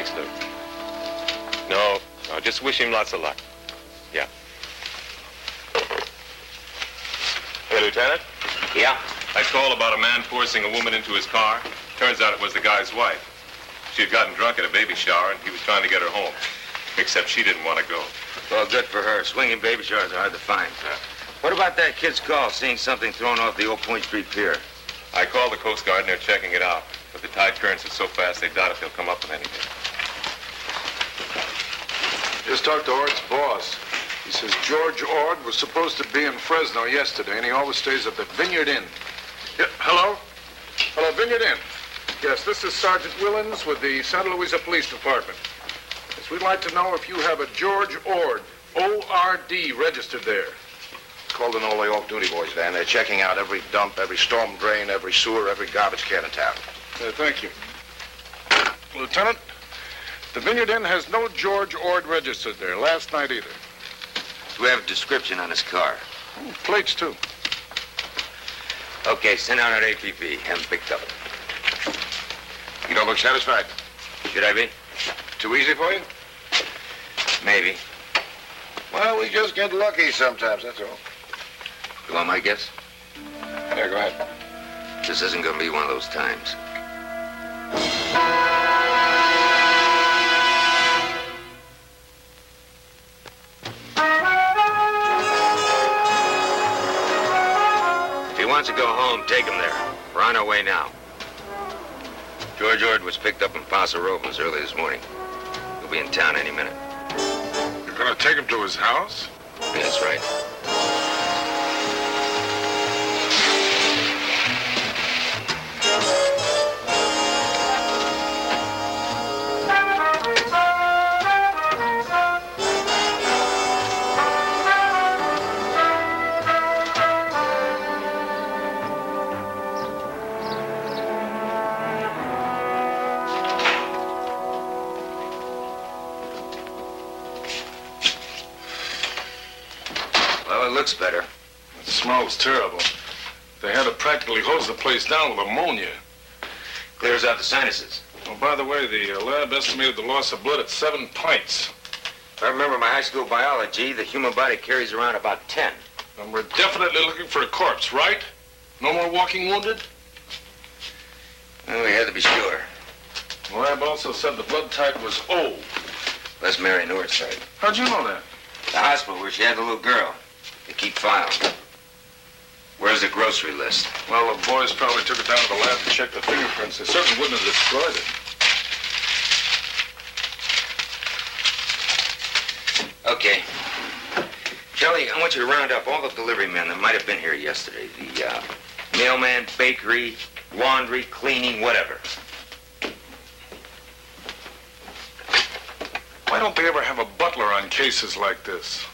Thanks, Lou. No, just wish him lots of luck. Yeah. Hey, Lieutenant? Yeah? I called about a man forcing a woman into his car. Turns out it was the guy's wife. She had gotten drunk at a baby shower, and he was trying to get her home. Except she didn't want to go. Well, good for her. Swinging baby showers are hard to find. Yeah. What about that kid's call, seeing something thrown off the Old Point Street pier? I called the Coast Guard, and they're checking it out. But the tide currents are so fast, they doubt if they'll come up with anything. Just talked to Ord's boss. He says George Ord was supposed to be in Fresno yesterday, and he always stays at the Vineyard Inn. Yeah, hello? Hello, Vineyard Inn. Yes, this is Sergeant Willens with the Santa Luisa Police Department. Yes, we'd like to know if you have a George Ord, O-R-D, registered there. Called an all-day off-duty boys van. They're checking out every dump, every storm drain, every sewer, every garbage can in town. Thank you. Lieutenant, the Vineyard Inn has no George Ord registered there. Last night either. Do we have a description on his car? Plates, too. Okay, send out an APB. Have him picked up. You don't look satisfied. Should I be? Too easy for you? Maybe. Well, we just get lucky sometimes, that's all. You want my guess? Yeah, go ahead. This isn't going to be one of those times. If he wants to go home, take him there. We're on our way now. George Ord was picked up in Paso Robles early this morning. He'll be in town any minute. You're going to take him to his house? That's right. Looks better. It smells terrible. They had to practically hose the place down with ammonia. Clears out the sinuses. Oh, by the way, the lab estimated the loss of blood at 7 pints. If I remember my high school biology, the human body carries around about 10. And we're definitely looking for a corpse, right? No more walking wounded? Well, we had to be sure. The lab also said the blood type was O. That's Mary Newart's side. How'd you know that? The hospital where she had the little girl. They keep files. Where's the grocery list? Well, the boys probably took it down to the lab to check the fingerprints. They certainly wouldn't have destroyed it. Okay. Kelly, I want you to round up all the delivery men that might have been here yesterday. The mailman, bakery, laundry, cleaning, whatever. Why don't they ever have a butler on cases like this?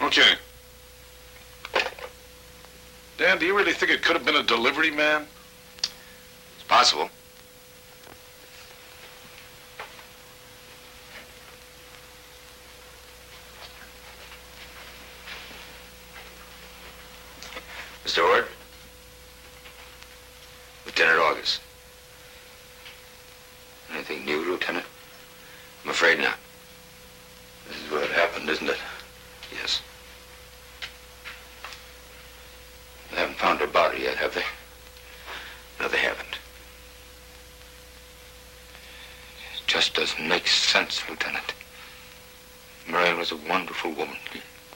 Okay. Dan, do you really think it could have been a delivery man? It's possible. Mr. Ord? Lieutenant August. Anything new, Lieutenant? I'm afraid not. This is what happened, isn't it? Yes. They haven't found her body yet, have they? No, they haven't. It just doesn't make sense, Lieutenant. Marion was a wonderful woman,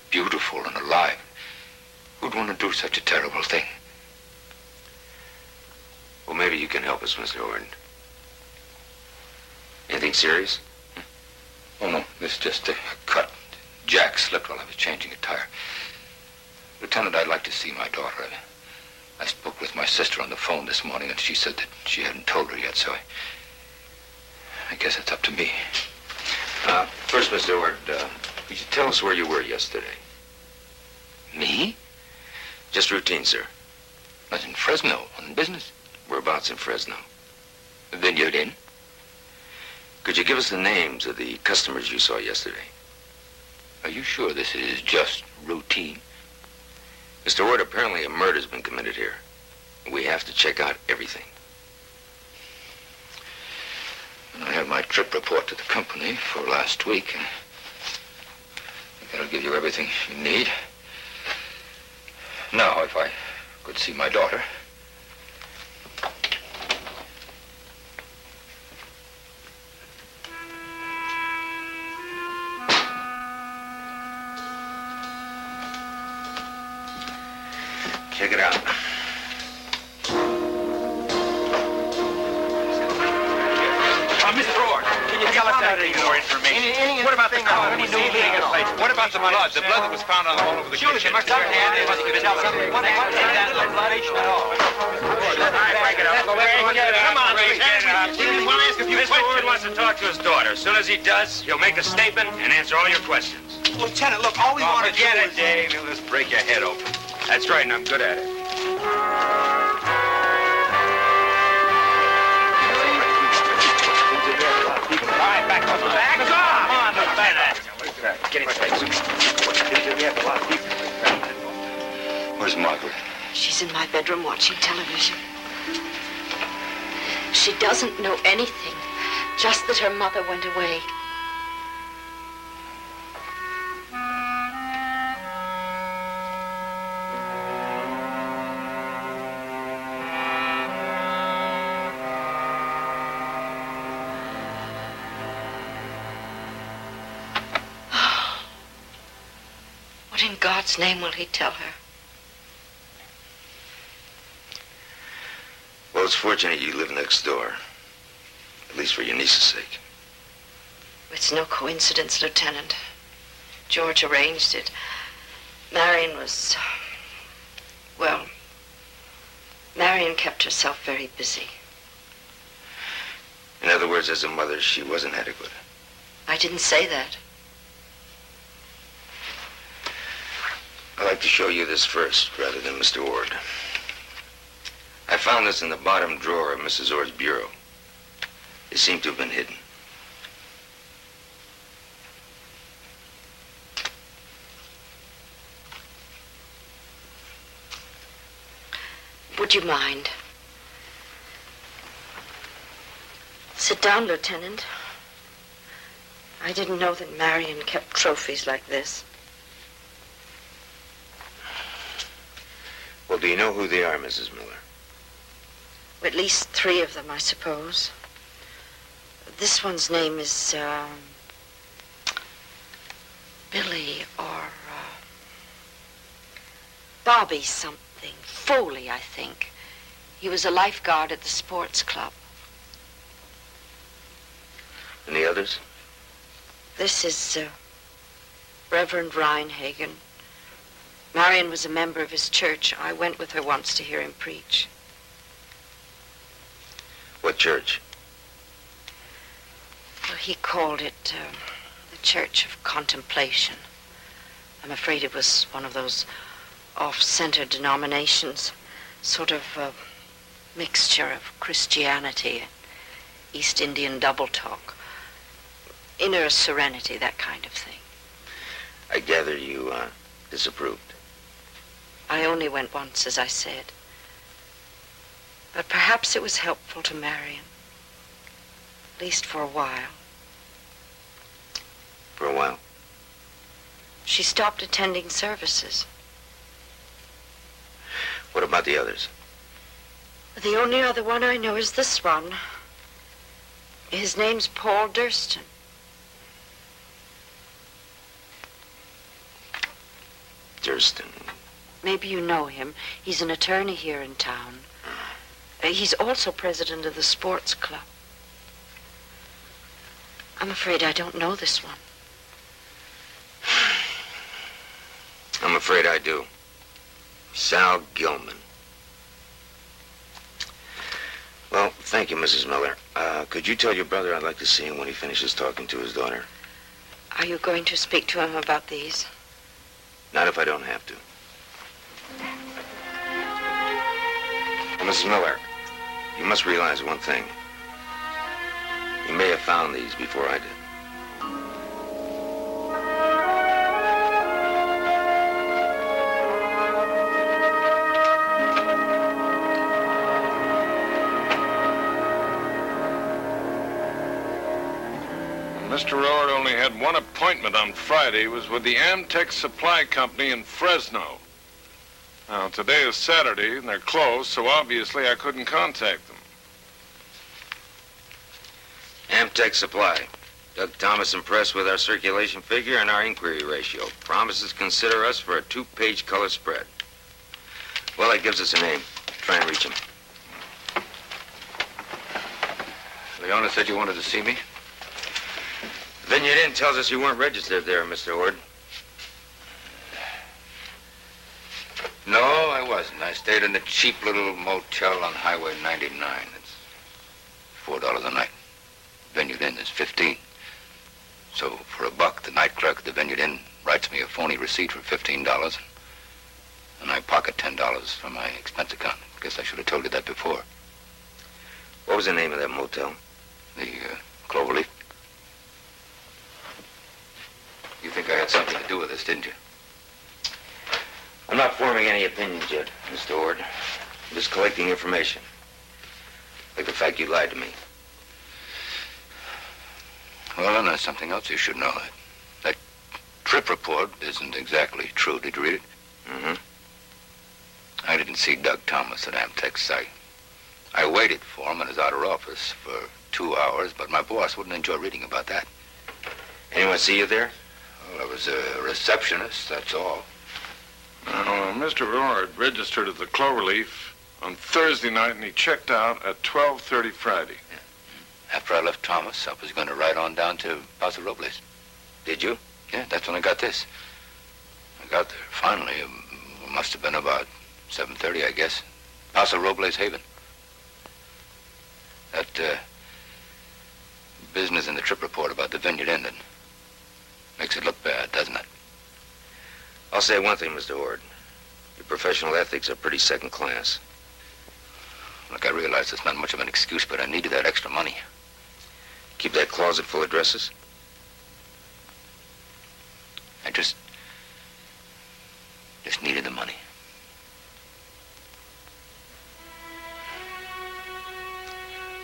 beautiful and alive. Who'd want to do such a terrible thing? Well, maybe you can help us, Mr. Ord. Anything serious? Oh, no, this is just a cut. Jack slipped while I was changing a tire. Lieutenant, I'd like to see my daughter. I spoke with my sister on the phone this morning, and she said that she hadn't told her yet, so I guess it's up to me. First, Mr. Ord, could you tell us where you were yesterday? Me? Just routine, sir. I was in Fresno on business. Whereabouts in Fresno? The Vineyard Inn. Could you give us the names of the customers you saw yesterday? Are you sure this is just routine? Mr. Ord, apparently a murder's been committed here. We have to check out everything. I have my trip report to the company for last week, and I think that'll give you everything you need. Now, if I could see my daughter. Check it out. Mr. Ord, can you tell us any more information? What about the car? What about the blood? The blood that was found all over the kitchen? Surely, tell us something. What information at all? Come on, Ray. We'll ask a few questions. Mr. Ord wants to talk to his daughter. As soon as he does, he'll make a statement and answer all your questions. Lieutenant, look, all we want to do Forget is... it, Dave. He'll just break your head open. That's right, and I'm good at it. All right, back off. Back off! Come on, Lieutenant. Get in place. Where's Margaret? She's in my bedroom watching television. She doesn't know anything, just that her mother went away. What in God's name will he tell her? Well, it's fortunate you live next door. At least for your niece's sake. It's no coincidence, Lieutenant. George arranged it. Marion was... well, Marion kept herself very busy. In other words, as a mother, she wasn't adequate. I didn't say that. I'd like to show you this first, rather than Mr. Ord. I found this in the bottom drawer of Mrs. Ord's bureau. It seemed to have been hidden. Would you mind? Sit down, Lieutenant. I didn't know that Marion kept trophies like this. Well, do you know who they are, Mrs. Miller? At least 3 of them, I suppose. This one's name is, Billy or, Bobby something. Foley, I think. He was a lifeguard at the sports club. And the others? This is, Reverend Reinhagen. Marion was a member of his church. I went with her once to hear him preach. What church? Well, he called it the Church of Contemplation. I'm afraid it was one of those off-center denominations, sort of a mixture of Christianity and East Indian double talk, inner serenity, that kind of thing. I gather you disapproved. I only went once, as I said. But perhaps it was helpful to Marion, at least for a while. For a while? She stopped attending services. What about the others? The only other one I know is this one. His name's Paul Durston. Durston. Maybe you know him. He's an attorney here in town. He's also president of the sports club. I'm afraid I don't know this one. I'm afraid I do. Sal Gilman. Thank you, Mrs. Miller. Could you tell your brother I'd like to see him when he finishes talking to his daughter? Are you going to speak to him about these? Not if I don't have to. Mrs. Miller, you must realize one thing. You may have found these before I did. Mr. Ord only had one appointment on Friday. It was with the Amtech Supply Company in Fresno. Now, today is Saturday, and they're closed, so obviously I couldn't contact them. Amtech Supply. Doug Thomas impressed with our circulation figure and our inquiry ratio. Promises to consider us for a 2-page color spread. Well, that gives us a name. Try and reach him. Leona said you wanted to see me? Vineyard Inn tells us you weren't registered there, Mr. Ord. No, I wasn't. I stayed in a cheap little motel on Highway 99. It's $4 a night. Vineyard Inn is $15. So for $1, the night clerk at the Vineyard Inn writes me a phony receipt for $15, and I pocket $10 from my expense account. Guess I should have told you that before. What was the name of that motel? The Cloverleaf. You think I had something to do with this, didn't you? I'm not forming any opinions yet, Mr. Ord. I'm just collecting information. Like the fact you lied to me. Well, then there's something else you should know. That trip report isn't exactly true. Did you read it? Mm-hmm. I didn't see Doug Thomas at Amtech's site. I waited for him in his outer office for 2 hours, but my boss wouldn't enjoy reading about that. Anyone see you there? Well, I was a receptionist, that's all. Now, Mr. Ord registered at the Cloverleaf on Thursday night, and he checked out at 12:30 Friday. Yeah. After I left Thomas, I was going to ride on down to Paso Robles. Did you? Yeah, that's when I got this. I got there finally. It must have been about 7:30, I guess. Paso Robles Haven. That business in the trip report about the Vineyard Inn makes it look bad, doesn't it? I'll say one thing, Mr. Ord. Your professional ethics are pretty second class. Look, I realize it's not much of an excuse, but I needed that extra money. Keep that closet full of dresses? I just needed the money.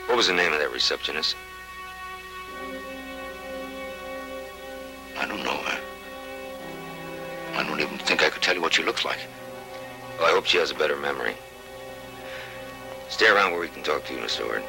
What was the name of that receptionist? I don't know her. I don't even think I could tell you what she looks like. Well, I hope she has a better memory. Stay around where we can talk to you, Mr. Ord.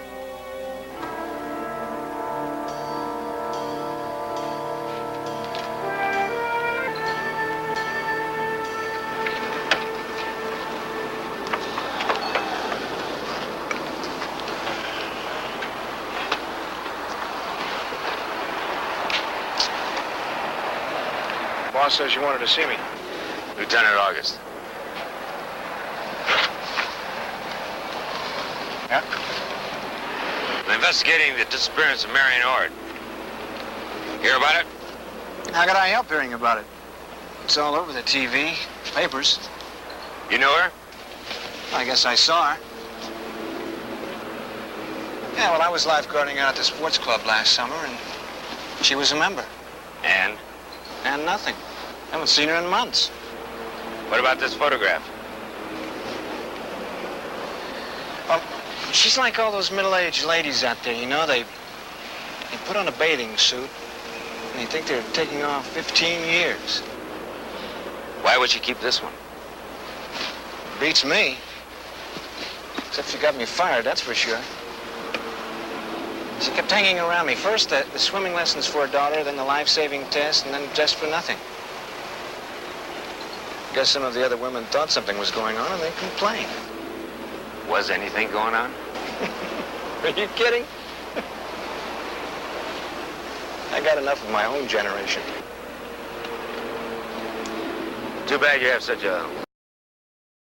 Boss says you wanted to see me. Lieutenant August. Yeah? I'm investigating the disappearance of Marion Ord. Hear about it? How could I help hearing about it? It's all over the TV, papers. You know her? I guess I saw her. Yeah, well, I was lifeguarding out at the sports club last summer, and she was a member. And? And nothing. Haven't seen her in months. What about this photograph? Well, she's like all those middle-aged ladies out there, you know? They put on a bathing suit, and they think they're taking off 15 years. Why would she keep this one? Beats me. Except she got me fired, that's for sure. She kept hanging around me. First, the swimming lessons for her daughter, then the life-saving test, and then just for nothing. Guess some of the other women thought something was going on, and they complained. Was anything going on? Are you kidding? I got enough of my own generation. Too bad you have such a